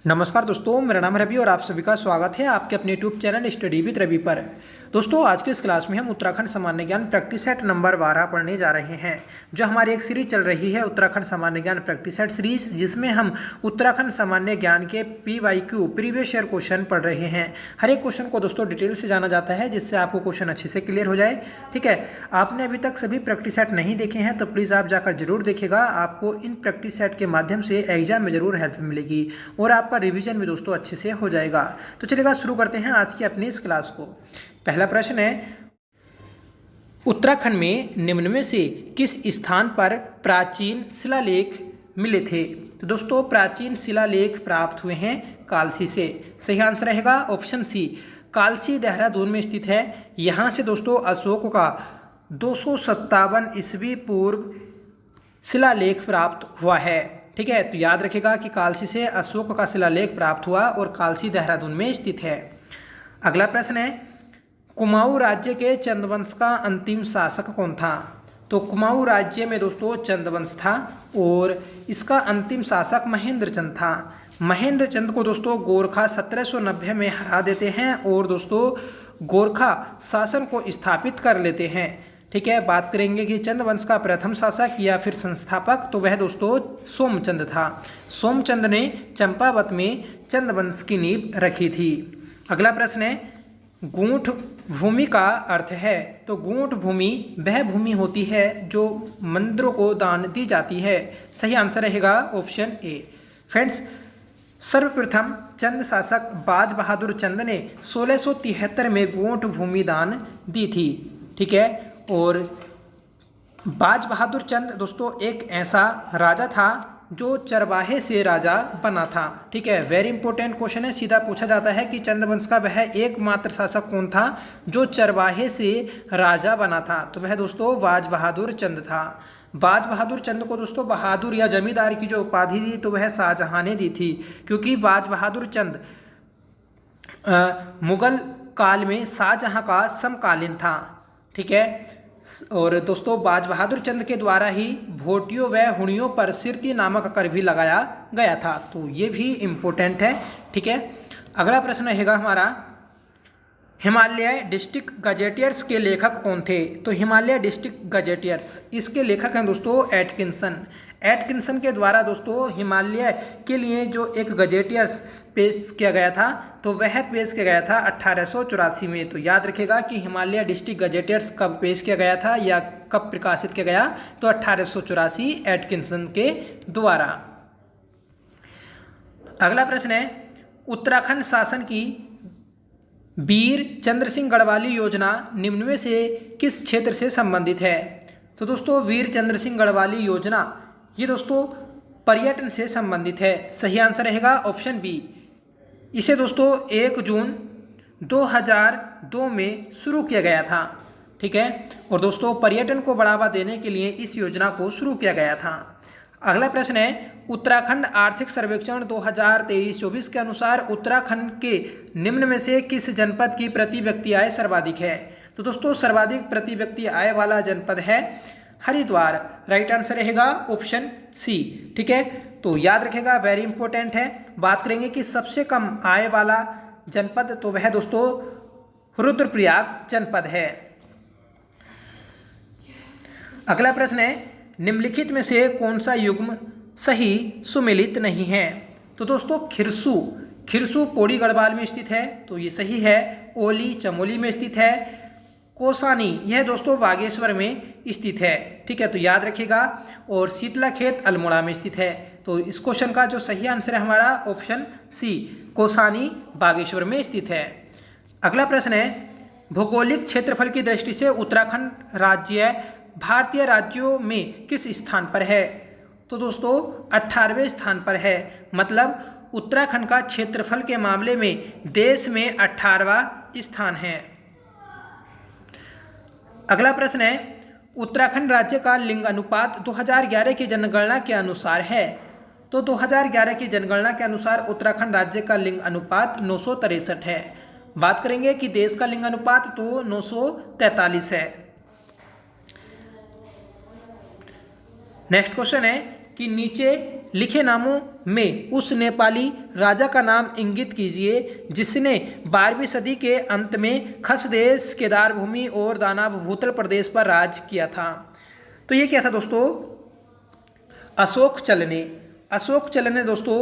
नमस्कार दोस्तों, मेरा नाम रवि और आप सभी का स्वागत है आपके अपने YouTube channel study with Ravi पर। दोस्तों, आज के इस क्लास में हम उत्तराखंड सामान्य ज्ञान प्रैक्टिस सेट नंबर 12 पढ़ने जा रहे हैं। जो हमारी एक सीरीज चल रही है उत्तराखंड सामान्य ज्ञान प्रैक्टिस सेट सीरीज, जिसमें हम उत्तराखंड सामान्य ज्ञान के PYQ प्रीवियस ईयर क्वेश्चन पढ़ रहे हैं। हर एक क्वेश्चन को दोस्तों डिटेल से जाना जाता है, जिससे आपको क्वेश्चन अच्छे से क्लियर हो जाए। ठीक है, आपने अभी तक सभी प्रैक्टिस सेट नहीं देखे हैं तो प्लीज़ आप जाकर जरूर देखिएगा। आपको इन प्रैक्टिस सेट के माध्यम से एग्जाम में जरूर हेल्प मिलेगी और आपका रिविजन भी दोस्तों अच्छे से हो जाएगा। तो चलिएगा शुरू करते हैं आज की अपनी इस क्लास को। पहला प्रश्न है, उत्तराखंड में निम्न में से किस स्थान पर प्राचीन शिलालेख मिले थे? तो दोस्तों, प्राचीन शिलालेख प्राप्त हुए हैं कालसी से। सही आंसर रहेगा ऑप्शन सी। कालसी देहरादून में स्थित है। यहाँ से दोस्तों अशोक का 257 ईस्वी पूर्व शिलालेख प्राप्त हुआ है। ठीक है, तो याद रखिएगा कि कालसी से अशोक का शिलालेख प्राप्त हुआ और कालसी देहरादून में स्थित है। अगला प्रश्न है, कुमाऊं राज्य के चंदवंश का अंतिम शासक कौन था? तो कुमाऊं राज्य में दोस्तों चंदवंश था और इसका अंतिम शासक महेंद्र चंद था। महेंद्र चंद को दोस्तों गोरखा 1790 में हरा देते हैं और दोस्तों गोरखा शासन को स्थापित कर लेते हैं। ठीक है, बात करेंगे कि चंदवंश का प्रथम शासक या फिर संस्थापक, तो वह दोस्तों सोमचंद था। सोमचंद ने चंपावत में चंदवंश की नींव रखी थी। अगला प्रश्न है, गूंठ भूमि का अर्थ है? तो गूंठ भूमि वह भूमि होती है जो मंदिरों को दान दी जाती है। सही आंसर रहेगा ऑप्शन ए। फ्रेंड्स, सर्वप्रथम चंद शासक बाज बहादुर चंद ने 1673 में गूंठ भूमि दान दी थी। ठीक है, और बाज बहादुर चंद दोस्तों एक ऐसा राजा था जो चरवाहे से राजा बना था। ठीक है, वेरी इंपॉर्टेंट क्वेश्चन है। सीधा पूछा जाता है कि चंदवंश का वह एकमात्र शासक कौन था जो चरवाहे से राजा बना था? तो वह दोस्तों बाज बहादुर चंद था। बाज बहादुर चंद को दोस्तों बहादुर या जमींदार की जो उपाधि दी तो वह शाहजहां ने दी थी, क्योंकि बाज बहादुर चंद मुगल काल में शाहजहां का समकालीन था। ठीक है, और दोस्तों बाज बहादुर चंद के द्वारा ही भोटियों व हुणियों पर सिरती नामक कर भी लगाया गया था। तो ये भी इम्पोर्टेंट है। ठीक है, अगला प्रश्न रहेगा हमारा, हिमालय डिस्ट्रिक्ट गजेटियर्स के लेखक कौन थे? तो हिमालय डिस्ट्रिक्ट गजेटियर्स, इसके लेखक हैं दोस्तों एटकिंसन। एटकिंसन के द्वारा दोस्तों हिमालय के लिए जो एक गजेटियर्स पेश किया गया था तो वह पेश किया गया था 1884 में। तो याद रखिएगा कि हिमालय डिस्ट्रिक्ट गजेटियर्स कब पेश किया गया था या कब प्रकाशित किया गया? तो 1884 एटकिंसन के द्वारा। अगला प्रश्न है, उत्तराखंड शासन की वीर चंद्र सिंह गढ़वाली योजना निम्न में से किस क्षेत्र से संबंधित है? तो दोस्तों वीर चंद्र सिंह गढ़वाली योजना ये दोस्तों पर्यटन से संबंधित है। सही आंसर रहेगा ऑप्शन बी। इसे दोस्तों 1 जून 2002 में शुरू किया गया था। ठीक है, और दोस्तों पर्यटन को बढ़ावा देने के लिए इस योजना को शुरू किया गया था। अगला प्रश्न है, उत्तराखंड आर्थिक सर्वेक्षण 2023-24 के अनुसार उत्तराखंड के निम्न में से किस जनपद की प्रति व्यक्ति आय सर्वाधिक है? तो दोस्तों सर्वाधिक प्रति व्यक्ति आय वाला जनपद है हरिद्वार। राइट आंसर रहेगा ऑप्शन सी। ठीक है, तो याद रखेगा, वेरी इंपॉर्टेंट है। बात करेंगे कि सबसे कम आय वाला जनपद, तो वह दोस्तों रुद्रप्रयाग जनपद है। अगला प्रश्न है, निम्नलिखित में से कौन सा युग्म सही सुमेलित नहीं है? तो दोस्तों खिरसू पौड़ी गढ़वाल में स्थित है, तो ये सही है। ओली चमोली में स्थित है। कोसानी यह दोस्तों बागेश्वर में स्थित है। ठीक है, तो याद रखिएगा। और शीतला खेत अल्मोड़ा में स्थित है। तो इस क्वेश्चन का जो सही आंसर है हमारा ऑप्शन सी, कोसानी बागेश्वर में स्थित है। अगला प्रश्न है, भौगोलिक क्षेत्रफल की दृष्टि से उत्तराखंड राज्य भारतीय राज्यों में किस स्थान पर है? तो दोस्तों 18वें स्थान पर है। मतलब उत्तराखंड का क्षेत्रफल के मामले में देश में 18वां स्थान है। अगला प्रश्न है, उत्तराखंड राज्य का लिंग अनुपात 2011 की जनगणना के अनुसार है? तो 2011 की जनगणना के अनुसार उत्तराखंड राज्य का लिंग अनुपात 963 है। बात करेंगे कि देश का लिंग अनुपात तो 943 है। नेक्स्ट क्वेश्चन है कि नीचे लिखे नामों में उस नेपाली राजा का नाम इंगित कीजिए जिसने 12वीं सदी के अंत में खसदेश, केदारभूमि और दानाव भूतल प्रदेश पर राज किया था। तो ये क्या था दोस्तों? अशोक चल ने। अशोक चल ने दोस्तों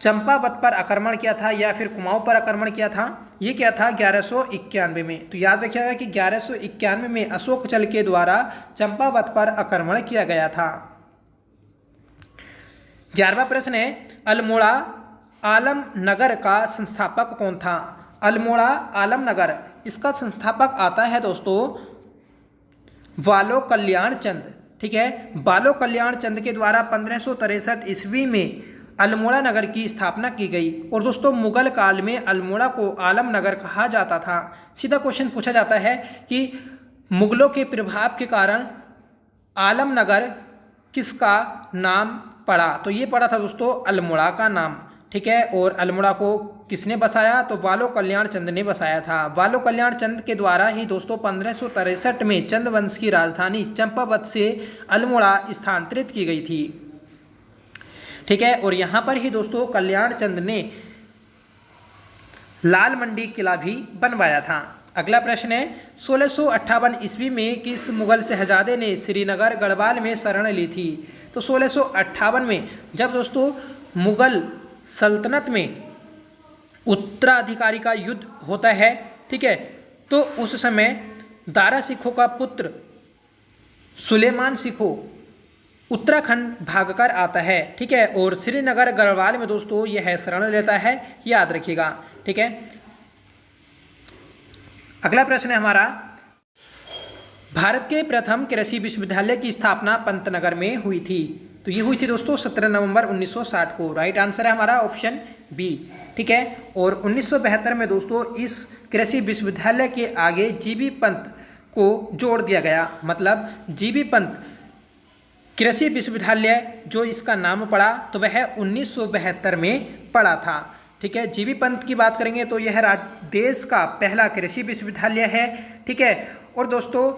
चंपावत पर आक्रमण किया था या फिर कुमाऊं पर आक्रमण किया था। ये क्या था? 1191 में। तो याद रखिएगा कि 1191 में अशोक चल के द्वारा चंपावत पर आक्रमण किया गया था। 11वां प्रश्न है, अल्मोड़ा आलमनगर का संस्थापक कौन था? अल्मोड़ा आलमनगर, इसका संस्थापक आता है दोस्तों बालो कल्याण चंद। ठीक है, बालो कल्याण चंद के द्वारा 1563 ईस्वी में अल्मोड़ा नगर की स्थापना की गई। और दोस्तों मुगल काल में अल्मोड़ा को आलमनगर कहा जाता था। सीधा क्वेश्चन पूछा जाता है कि मुगलों के प्रभाव के कारण आलमनगर किसका नाम पड़ा? तो ये पड़ा था दोस्तों अल्मोड़ा का नाम। ठीक है, और अल्मोड़ा को किसने बसाया? तो बालो कल्याण चंद ने बसाया था। बालो कल्याण चंद के द्वारा ही दोस्तों 1563 में चंद वंश की राजधानी चंपावत से अल्मोड़ा स्थानांतरित की गई थी। ठीक है, और यहाँ पर ही दोस्तों कल्याण चंद ने लाल मंडी किला भी बनवाया था। अगला प्रश्न है, 1658 ईस्वी में किस मुगल शहजादे ने श्रीनगर गढ़वाल में शरण ली थी? तो 1658 में जब दोस्तों मुगल सल्तनत में उत्तराधिकारी का युद्ध होता है, ठीक है, तो उस समय दारा सिखों का पुत्र सुलेमान सिखो उत्तराखंड भागकर आता है। ठीक है, और श्रीनगर गढ़वाल में दोस्तों यह शरण लेता है, याद रखिएगा। ठीक है, अगला प्रश्न है हमारा, भारत के प्रथम कृषि विश्वविद्यालय की स्थापना पंतनगर में हुई थी? तो ये हुई थी दोस्तों 17 नवंबर 1960 को। राइट आंसर है हमारा ऑप्शन बी। ठीक है, और 1972 में दोस्तों इस कृषि विश्वविद्यालय के आगे जीबी पंत को जोड़ दिया गया। मतलब जीबी पंत कृषि विश्वविद्यालय जो इसका नाम पड़ा तो वह 1972 में पड़ा था। ठीक है, जीबी पंत की बात करेंगे तो यह देश का पहला कृषि विश्वविद्यालय है। ठीक है, और दोस्तों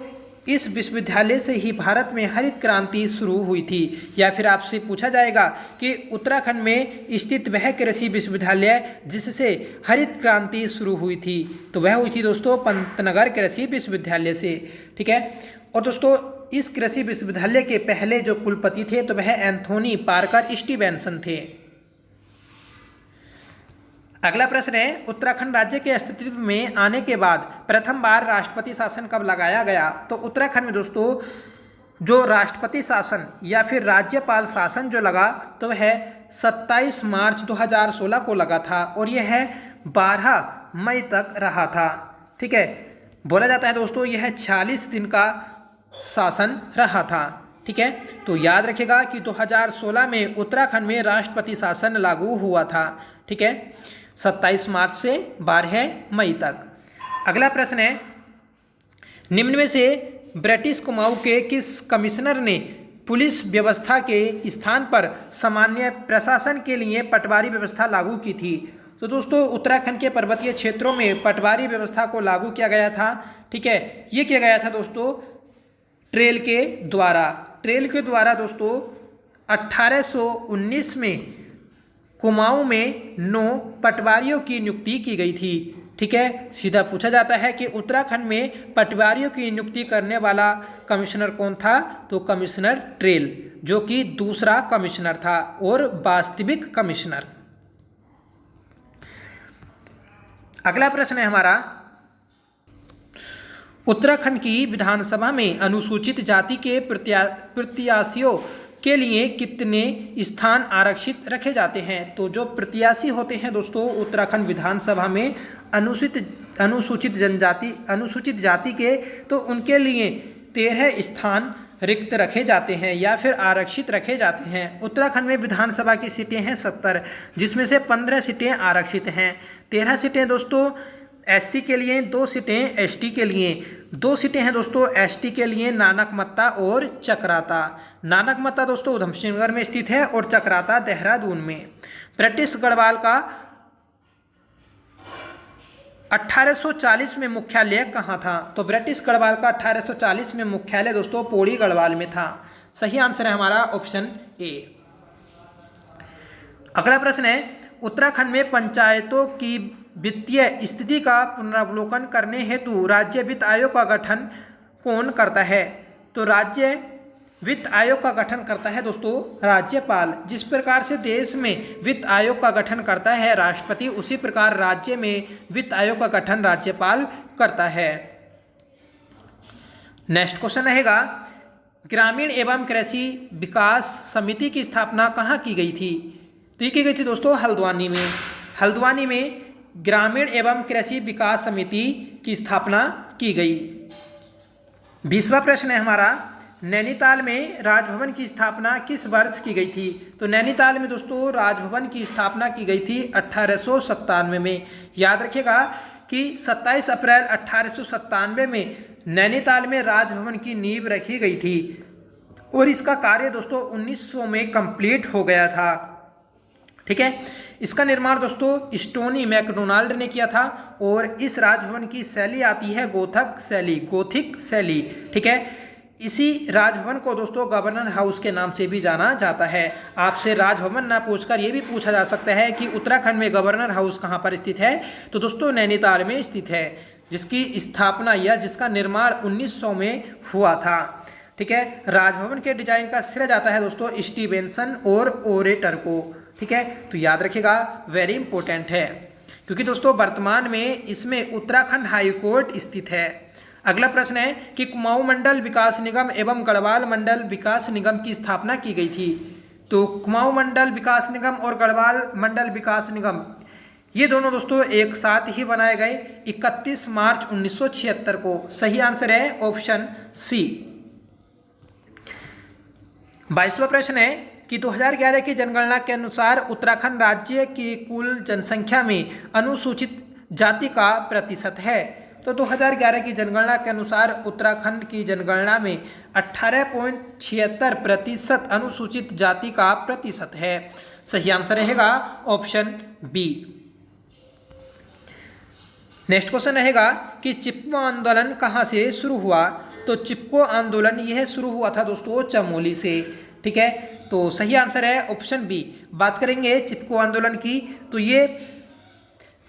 इस विश्वविद्यालय से ही भारत में हरित क्रांति शुरू हुई थी। या फिर आपसे पूछा जाएगा कि उत्तराखंड में स्थित वह कृषि विश्वविद्यालय जिससे हरित क्रांति शुरू हुई थी, तो वह हुई थी दोस्तों पंतनगर कृषि विश्वविद्यालय से। ठीक है, और दोस्तों इस कृषि विश्वविद्यालय के पहले जो कुलपति थे तो वह एंथोनी पार्कर स्टीवेंसन थे। अगला प्रश्न है, उत्तराखंड राज्य के अस्तित्व में आने के बाद प्रथम बार राष्ट्रपति शासन कब लगाया गया? तो उत्तराखंड में दोस्तों जो राष्ट्रपति शासन या फिर राज्यपाल शासन जो लगा तो वह 27 मार्च 2016 को लगा था और यह 12 मई तक रहा था। ठीक है, बोला जाता है दोस्तों यह 46 दिन का शासन रहा था। ठीक है, तो याद रखिएगा कि 2016 में उत्तराखंड में राष्ट्रपति शासन लागू हुआ था। ठीक है, 27 मार्च से 12 मई तक। अगला प्रश्न है, निम्न में से ब्रिटिश कुमाऊं के किस कमिश्नर ने पुलिस व्यवस्था के स्थान पर सामान्य प्रशासन के लिए पटवारी व्यवस्था लागू की थी? तो दोस्तों उत्तराखंड के पर्वतीय क्षेत्रों में पटवारी व्यवस्था को लागू किया गया था। ठीक है, ये किया गया था दोस्तों ट्रेल के द्वारा दोस्तों 1819 में कुमाऊं में 9 पटवारियों की नियुक्ति की गई थी। ठीक है, सीधा पूछा जाता है कि उत्तराखंड में पटवारियों की नियुक्ति करने वाला कमिश्नर कौन था? तो कमिश्नर ट्रेल, जो कि दूसरा कमिश्नर था और वास्तविक कमिश्नर। अगला प्रश्न है हमारा, उत्तराखंड की विधानसभा में अनुसूचित जाति के प्रत्याशियों के लिए कितने स्थान आरक्षित रखे जाते हैं? तो जो प्रत्याशी होते हैं दोस्तों उत्तराखंड विधानसभा में अनुसूचित जाति के, तो उनके लिए 13 स्थान रिक्त रखे जाते हैं या फिर आरक्षित रखे जाते हैं। उत्तराखंड में विधानसभा की सीटें हैं 70, जिसमें से 15 सीटें आरक्षित हैं। 13 सीटें दोस्तों एससी के लिए, 2 सीटें एसटी के लिए। 2 सीटें हैं दोस्तों एसटी के लिए, नानकमत्ता और चक्राता। नानकमत्ता दोस्तों उधमसिंह नगर में स्थित है और चक्राता देहरादून में। ब्रिटिश गढ़वाल का 1840 में मुख्यालय कहाँ था? तो ब्रिटिश गढ़वाल का 1840 में मुख्यालय दोस्तों पौड़ी गढ़वाल में था। सही आंसर है हमारा ऑप्शन ए। अगला प्रश्न है, उत्तराखंड में पंचायतों की वित्तीय स्थिति का पुनरावलोकन करने हेतु राज्य वित्त आयोग का गठन कौन करता है? तो राज्य वित्त आयोग का गठन करता है दोस्तों राज्यपाल। जिस प्रकार से देश में वित्त आयोग का गठन करता है राष्ट्रपति, उसी प्रकार राज्य में वित्त आयोग का गठन राज्यपाल करता है। नेक्स्ट क्वेश्चन रहेगा, ग्रामीण एवं कृषि विकास समिति की स्थापना कहाँ की गई थी? तो ये की गई थी दोस्तों हल्द्वानी में। हल्द्वानी में ग्रामीण एवं कृषि विकास समिति की स्थापना की गई। 20वां प्रश्न है हमारा, नैनीताल में राजभवन की स्थापना किस वर्ष की गई थी? तो नैनीताल में दोस्तों राजभवन की स्थापना की गई थी 1897 में। याद रखिएगा कि 27 अप्रैल 1897 में नैनीताल में राजभवन की नींव रखी गई थी और इसका कार्य दोस्तों 1900 में कंप्लीट हो गया था। ठीक है, इसका निर्माण दोस्तों स्टोनी मैकडोनाल्ड ने किया था और इस राजभवन की शैली आती है गोथिक शैली। ठीक है, इसी राजभवन को दोस्तों गवर्नर हाउस के नाम से भी जाना जाता है। आपसे राजभवन ना पूछकर ये भी पूछा जा सकता है कि उत्तराखंड में गवर्नर हाउस कहाँ पर स्थित है? तो दोस्तों नैनीताल में स्थित है, जिसकी स्थापना या जिसका निर्माण 1900 में हुआ था। ठीक है, राजभवन के डिजाइन का श्रेय जाता है दोस्तों स्टीवेंसन और ओरेटर को। ठीक है, तो याद रखिएगा, वेरी इंपॉर्टेंट है, क्योंकि दोस्तों वर्तमान में इसमें उत्तराखंड हाई कोर्ट स्थित है। अगला प्रश्न है कि कुमाऊं मंडल विकास निगम एवं गढ़वाल मंडल विकास निगम की स्थापना की गई थी। तो कुमाऊं मंडल विकास निगम और गढ़वाल मंडल विकास निगम ये दोनों दोस्तों एक साथ ही बनाए गए 31 मार्च 1976 को। सही आंसर है ऑप्शन सी। 22वां प्रश्न है कि 2011 की जनगणना के अनुसार उत्तराखंड राज्य की कुल जनसंख्या में अनुसूचित जाति का प्रतिशत है। तो 2011 की जनगणना के अनुसार उत्तराखंड की जनगणना में 18.76% अनुसूचित जाति का प्रतिशत है। सही आंसर रहेगा ऑप्शन बी। नेक्स्ट क्वेश्चन रहेगा कि चिपको आंदोलन कहाँ से शुरू हुआ? तो चिपको आंदोलन यह शुरू हुआ था दोस्तों चमोली से। ठीक है, तो सही आंसर है ऑप्शन बी। बात करेंगे चिपको आंदोलन की, तो ये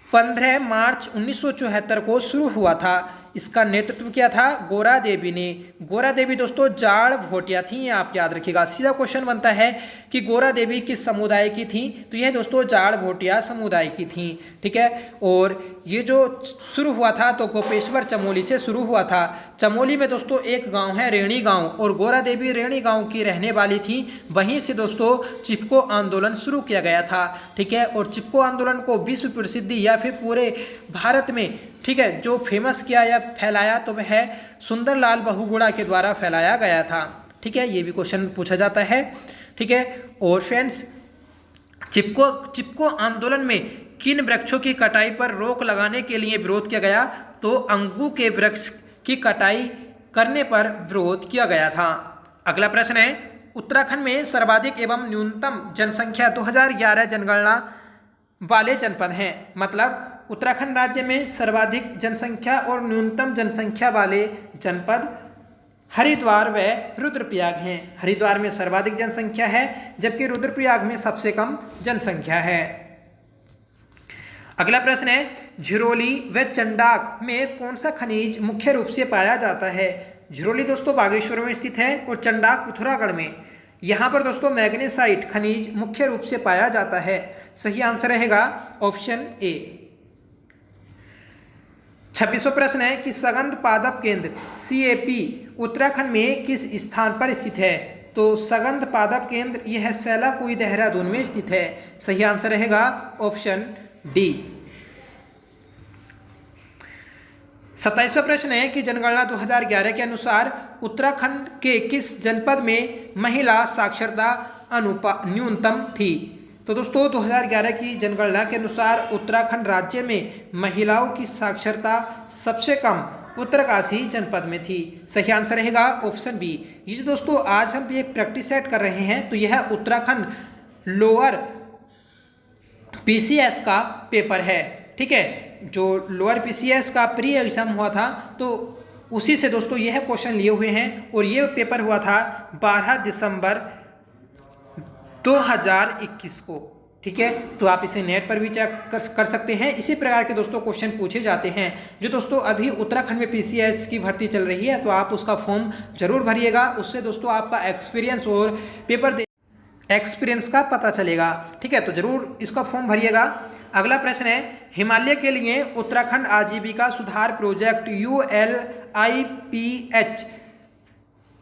15 मार्च 1974 को शुरू हुआ था। इसका नेतृत्व किया था गोरा देवी ने। गोरा देवी दोस्तों जाड़ भोटिया थी, आप याद रखिएगा। सीधा क्वेश्चन बनता है कि गोरा देवी किस समुदाय की थी? तो यह दोस्तों जाड़ भोटिया समुदाय की थी। ठीक है, और ये जो शुरू हुआ था तो गोपेश्वर चमोली से शुरू हुआ था। चमोली में दोस्तों एक गांव है रेणी गांव, और गोरा देवी रेणी गांव की रहने वाली थी। वहीं से दोस्तों चिपको आंदोलन शुरू किया गया था। ठीक है, और चिपको आंदोलन को विश्व प्रसिद्धि या फिर पूरे भारत में ठीक है जो फेमस किया या फैलाया तो वह सुंदरलाल बहुगुणा के द्वारा फैलाया गया था। ठीक है, ये भी क्वेश्चन पूछा जाता है। ठीक है, और फ्रेंड्स चिपको आंदोलन में किन वृक्षों की कटाई पर रोक लगाने के लिए विरोध किया गया? तो अंगू के वृक्ष की कटाई करने पर विरोध किया गया था। अगला प्रश्न है, उत्तराखंड में सर्वाधिक एवं न्यूनतम जनसंख्या 2011 जनगणना वाले जनपद हैं। मतलब उत्तराखंड राज्य में सर्वाधिक जनसंख्या और न्यूनतम जनसंख्या वाले जनपद हरिद्वार व रुद्रप्रयाग हैं। हरिद्वार में सर्वाधिक जनसंख्या है, जबकि रुद्रप्रयाग में सबसे कम जनसंख्या है। अगला प्रश्न है, झिरोली व चंडाक में कौन सा खनिज मुख्य रूप से पाया जाता है? झिरोली दोस्तों बागेश्वर में स्थित है और चंडाक पिथौरागढ़ में। यहाँ पर दोस्तों मैग्नेसाइट खनिज मुख्य रूप से पाया जाता है। सही आंसर रहेगा ऑप्शन ए। 26वां प्रश्न है कि सगंध पादप केंद्र CAP उत्तराखंड में किस स्थान पर स्थित है? तो सगंध पादप केंद्र यह सैलाकुई देहरादून में स्थित है। सही आंसर रहेगा ऑप्शन डी। 27वां प्रश्न है कि जनगणना 2011 के अनुसार उत्तराखंड के किस जनपद में महिला साक्षरता अनुपात न्यूनतम थी? तो दोस्तों 2011 की जनगणना के अनुसार उत्तराखंड राज्य में महिलाओं की साक्षरता सबसे कम उत्तरकाशी जनपद में थी। सही आंसर रहेगा ऑप्शन बी। ये जो दोस्तों आज हम ये प्रैक्टिस सेट कर रहे हैं, तो यह उत्तराखंड लोअर PCS का पेपर है। ठीक है, जो लोअर PCS का प्री एग्जाम हुआ था तो उसी से दोस्तों यह क्वेश्चन लिए हुए हैं, और ये पेपर हुआ था 12 दिसंबर 2021 को। ठीक है, तो आप इसे नेट पर भी चेक कर सकते हैं। इसी प्रकार के दोस्तों क्वेश्चन पूछे जाते हैं। जो दोस्तों अभी उत्तराखंड में पीसीएस की भर्ती चल रही है, तो आप उसका फॉर्म जरूर भरिएगा। उससे दोस्तों आपका एक्सपीरियंस और पेपर एक्सपीरियंस का पता चलेगा। ठीक है, तो जरूर इसका फॉर्म भरिएगा। अगला प्रश्न है, हिमालय के लिए उत्तराखंड आजीविका सुधार प्रोजेक्ट ULIPH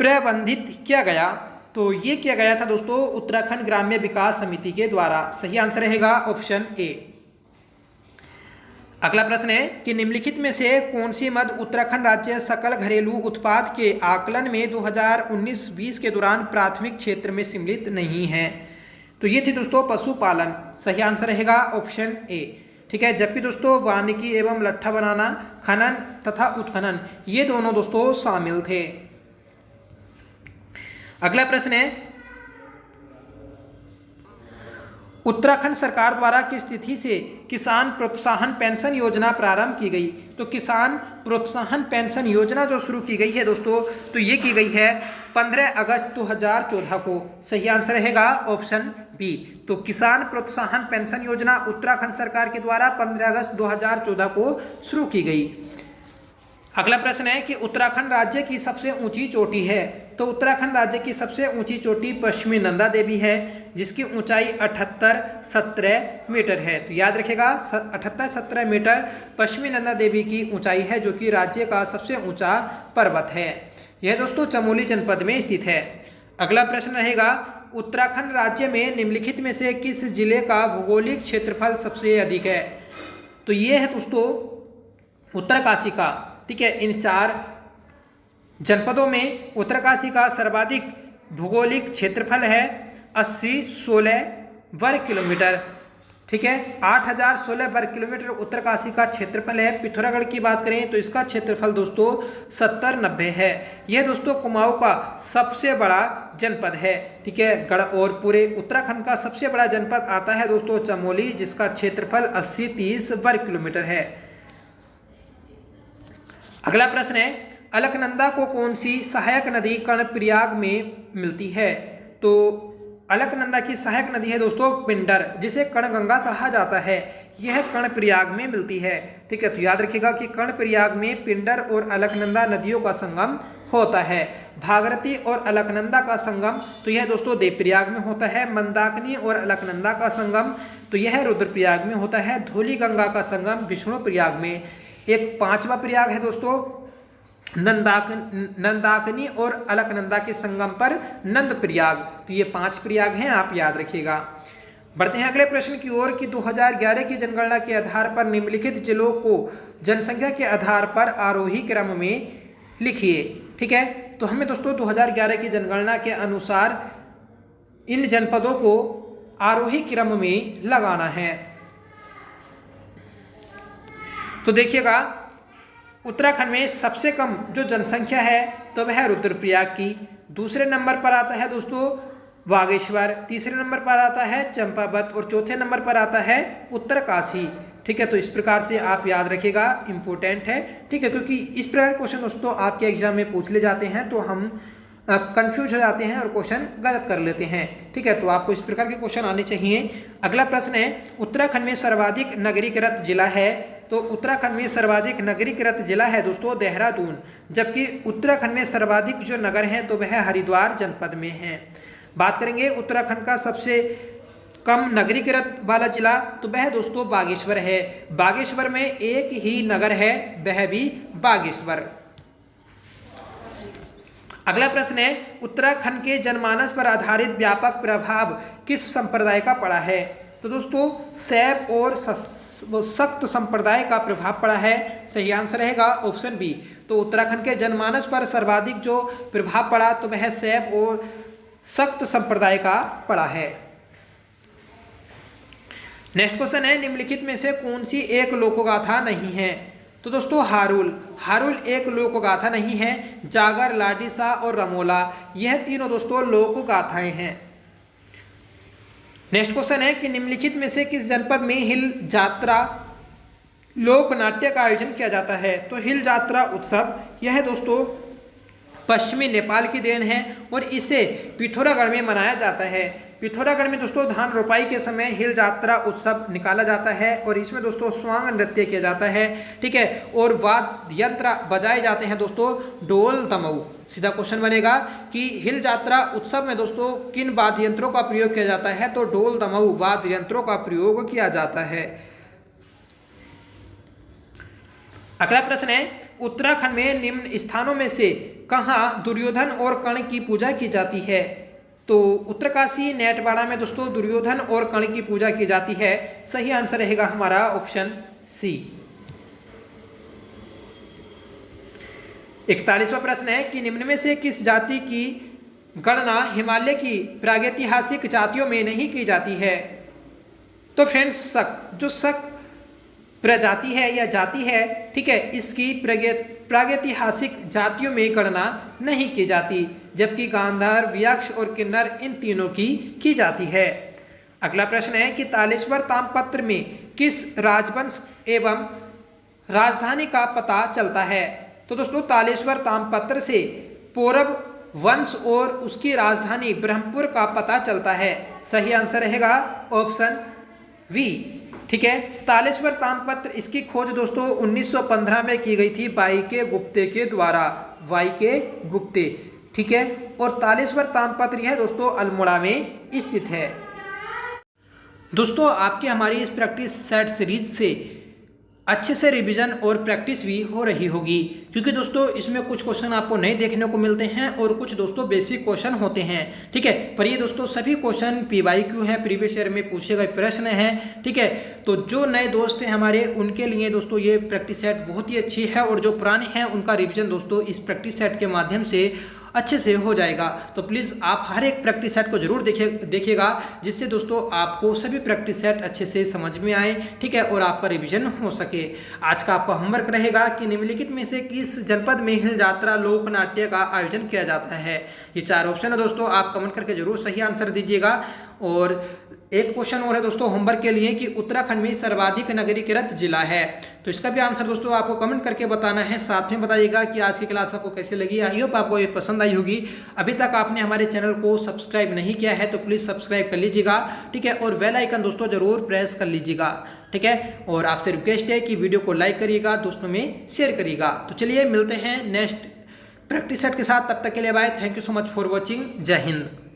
प्रबंधित किया गया। तो ये किया गया था दोस्तों उत्तराखंड ग्राम्य विकास समिति के द्वारा। सही आंसर रहेगा ऑप्शन ए। अगला प्रश्न है कि निम्नलिखित में से कौन सी मद उत्तराखंड राज्य सकल घरेलू उत्पाद के आकलन में 2019-20 के दौरान प्राथमिक क्षेत्र में सम्मिलित नहीं है। तो ये थी दोस्तों पशुपालन। सही आंसर रहेगा ऑप्शन ए। ठीक है, जबकि दोस्तों वानिकी एवं लट्ठा बनाना, खनन तथा उत्खनन ये दोनों दोस्तों शामिल थे। अगला प्रश्न है, उत्तराखंड सरकार द्वारा किस तिथि से किसान प्रोत्साहन पेंशन योजना प्रारंभ की गई। तो किसान प्रोत्साहन पेंशन योजना जो शुरू की गई है दोस्तों, तो ये की गई है 15 अगस्त 2014 को। सही आंसर रहेगा ऑप्शन बी। तो किसान प्रोत्साहन पेंशन योजना उत्तराखंड सरकार के द्वारा 15 अगस्त 2014 को शुरू की गई। अगला प्रश्न है कि उत्तराखंड राज्य की सबसे ऊंची चोटी है। तो उत्तराखंड राज्य की सबसे ऊंची चोटी पश्चिमी नंदा देवी है, जिसकी ऊंचाई 78-17 मीटर है। तो याद रखिएगा 78-17 मीटर पश्चिमी नंदा देवी की ऊंचाई है, जो कि राज्य का सबसे ऊंचा पर्वत है। यह दोस्तों चमोली जनपद में स्थित है। अगला प्रश्न रहेगा, उत्तराखंड राज्य में निम्नलिखित में से किस जिले का भौगोलिक क्षेत्रफल सबसे अधिक है। तो ये है दोस्तों उत्तरकाशी का। ठीक है, इन 4 जनपदों में उत्तरकाशी का सर्वाधिक भौगोलिक क्षेत्रफल है 80-16 वर्ग किलोमीटर। ठीक है, 8016 वर्ग किलोमीटर उत्तरकाशी का क्षेत्रफल है। पिथौरागढ़ की बात करें तो इसका क्षेत्रफल दोस्तों 70-90 है। यह दोस्तों कुमाऊं का सबसे बड़ा जनपद है। ठीक है, गढ़ और पूरे उत्तराखंड का सबसे बड़ा जनपद आता है दोस्तों चमोली, जिसका क्षेत्रफल 80-30 वर्ग किलोमीटर है। अगला प्रश्न है, अलकनंदा को कौन सी सहायक नदी कर्णप्रयाग में मिलती है। तो अलकनंदा की सहायक नदी है दोस्तों पिंडर, जिसे कर्णगंगा कहा जाता है। यह कर्णप्रयाग में मिलती है। ठीक है, तो याद रखिएगा कि कर्णप्रयाग में पिंडर और अलकनंदा नदियों का संगम होता है। भागीरथी और अलकनंदा का संगम तो यह दोस्तों देवप्रयाग में होता है। मंदाकिनी और अलकनंदा का संगम तो यह रुद्रप्रयाग में होता है। धौली गंगा का संगम विष्णुप्रयाग में। एक 5वां प्रयाग है दोस्तों नंदाकिनी और अलकनंदा के संगम पर नंद प्रयाग। तो ये 5 प्रयाग हैं, आप याद रखिएगा। बढ़ते हैं अगले प्रश्न की ओर कि 2011 की जनगणना के आधार पर निम्नलिखित जिलों को जनसंख्या के आधार पर आरोही क्रम में लिखिए। ठीक है, तो हमें दोस्तों 2011 की जनगणना के अनुसार इन जनपदों को आरोही क्रम में लगाना है। तो देखिएगा उत्तराखंड में सबसे कम जो जनसंख्या है तो वह रुद्रप्रयाग की। दूसरे नंबर पर आता है दोस्तों बागेश्वर, तीसरे नंबर पर आता है चंपावत और चौथे नंबर पर आता है उत्तरकाशी। ठीक है, तो इस प्रकार से आप याद रखिएगा, इंपॉर्टेंट है। ठीक है, क्योंकि इस प्रकार क्वेश्चन दोस्तों आपके एग्जाम में पूछ ले जाते हैं तो हम कंफ्यूज हो जाते हैं और क्वेश्चन गलत कर लेते हैं। ठीक है, तो आपको इस प्रकार के क्वेश्चन आने चाहिए। अगला प्रश्न है, उत्तराखंड में सर्वाधिक नगरीकृत जिला है। तो उत्तराखंड में सर्वाधिक नगरीकृत जिला है दोस्तों देहरादून, जबकि उत्तराखंड में सर्वाधिक जो नगर हैं तो वह हरिद्वार जनपद में हैं। बात करेंगे उत्तराखंड का सबसे कम नगरीकृत वाला जिला तो वह दोस्तों बागेश्वर है। बागेश्वर में एक ही नगर है, वह भी बागेश्वर। अगला प्रश्न है, उत्तराखंड के जनमानस पर आधारित व्यापक प्रभाव किस संप्रदाय का पड़ा है। तो दोस्तों शैव और सक्त संप्रदाय का प्रभाव पड़ा है। सही आंसर रहेगा ऑप्शन बी। तो उत्तराखंड के जनमानस पर सर्वाधिक जो प्रभाव पड़ा तो वह शैव और सक्त संप्रदाय का पड़ा है। नेक्स्ट क्वेश्चन है, निम्नलिखित में से कौन सी एक लोकगाथा नहीं है। तो दोस्तों हारुल एक लोकगाथा नहीं है। जागर, लाडीसा और रमोला यह तीनों दोस्तों लोकगाथाएं हैं। नेक्स्ट क्वेश्चन है कि निम्नलिखित में से किस जनपद में हिल जात्रा लोक नाट्य का आयोजन किया जाता है। तो हिल जात्रा उत्सव यह दोस्तों पश्चिमी नेपाल की देन है और इसे पिथौरागढ़ में मनाया जाता है। पिथौरागढ़ में दोस्तों धान रोपाई के समय हिल जात्रा उत्सव निकाला जाता है और इसमें दोस्तों स्वांग नृत्य किया जाता है, ठीक है, और वाद्य यंत्र बजाए जाते हैं दोस्तों ढोल दमऊ। सीधा क्वेश्चन बनेगा कि हिल जात्रा उत्सव में दोस्तों किन वाद्य यंत्रों का प्रयोग किया जाता है, तो ढोल दमऊ वाद्य यंत्रों का प्रयोग किया जाता है। अगला प्रश्न है, उत्तराखंड में निम्न स्थानों में से कहाँ दुर्योधन और कर्ण की पूजा की जाती है, तो उत्तरकाशी नेटवाड़ा में दोस्तों दुर्योधन और कर्ण की पूजा की जाती है। सही आंसर रहेगा हमारा ऑप्शन सी। 41वां प्रश्न है कि निम्न में से किस जाति की गणना हिमालय की प्रागैतिहासिक जातियों में नहीं की जाती है, तो फ्रेंड्स शक, जो शक प्रजाति है या जाति है, ठीक है, इसकी प्रागैतिहासिक जातियों में गणना नहीं की जाती, जबकि गांधार, यक्ष और किन्नर इन तीनों की जाती है। अगला प्रश्न है कि तालेश्वर ताम्रपत्र में किस राजवंश एवं राजधानी का पता चलता है, तो दोस्तों तालेश्वर ताम्रपत्र से पौरव वंश और उसकी राजधानी ब्रह्मपुर का पता चलता है। सही आंसर रहेगा ऑप्शन वी, ठीक है। तालेश्वर ताम्रपत्र इसकी खोज दोस्तों 1915 में की गई थी वाईके गुप्ते के द्वारा, वाईके गुप्ते, ठीक है, और तालेश्वर ताम्रपत्र यह दोस्तों अल्मोड़ा में स्थित है। दोस्तों आपके हमारी इस प्रैक्टिस सेट सीरीज से अच्छे से रिवीजन और प्रैक्टिस भी हो रही होगी, क्योंकि दोस्तों इसमें कुछ क्वेश्चन आपको नहीं देखने को मिलते हैं और कुछ दोस्तों बेसिक क्वेश्चन होते हैं, ठीक है, पर ये दोस्तों सभी क्वेश्चन PYQ हैं, प्रीवियस ईयर में पूछे गए प्रश्न हैं, ठीक है। तो जो नए दोस्त हैं हमारे उनके लिए दोस्तों ये प्रैक्टिस सेट बहुत ही अच्छी है और जो पुराने हैं उनका रिविजन दोस्तों इस प्रैक्टिस सेट के माध्यम से अच्छे से हो जाएगा। तो प्लीज़ आप हर एक प्रैक्टिस सेट को जरूर देखिएगा, जिससे दोस्तों आपको सभी प्रैक्टिस सेट अच्छे से समझ में आए, ठीक है, और आपका रिवीजन हो सके। आज का आपका होमवर्क रहेगा कि निम्नलिखित में से किस जनपद में हिल जात्रा लोक नाट्य का आयोजन किया जाता है। ये 4 ऑप्शन है दोस्तों, आप कमेंट करके जरूर सही आंसर दीजिएगा। और एक क्वेश्चन और है दोस्तों होमवर्क के लिए कि उत्तराखंड में सर्वाधिक नगरीकृत जिला है, तो इसका भी आंसर दोस्तों आपको कमेंट करके बताना है। साथ में बताइएगा कि आज की क्लास आपको कैसे लगी। आई होप आपको ये पसंद आई होगी। अभी तक आपने हमारे चैनल को सब्सक्राइब नहीं किया है तो प्लीज़ सब्सक्राइब कर लीजिएगा, ठीक है, और बेल आइकन दोस्तों जरूर प्रेस कर लीजिएगा, ठीक है। और आपसे रिक्वेस्ट है कि वीडियो को लाइक करिएगा, दोस्तों में शेयर करिएगा। तो चलिए मिलते हैं नेक्स्ट प्रैक्टिस सेट के साथ, तब तक के लिए bye. Thank you so much for watching. जय हिंद।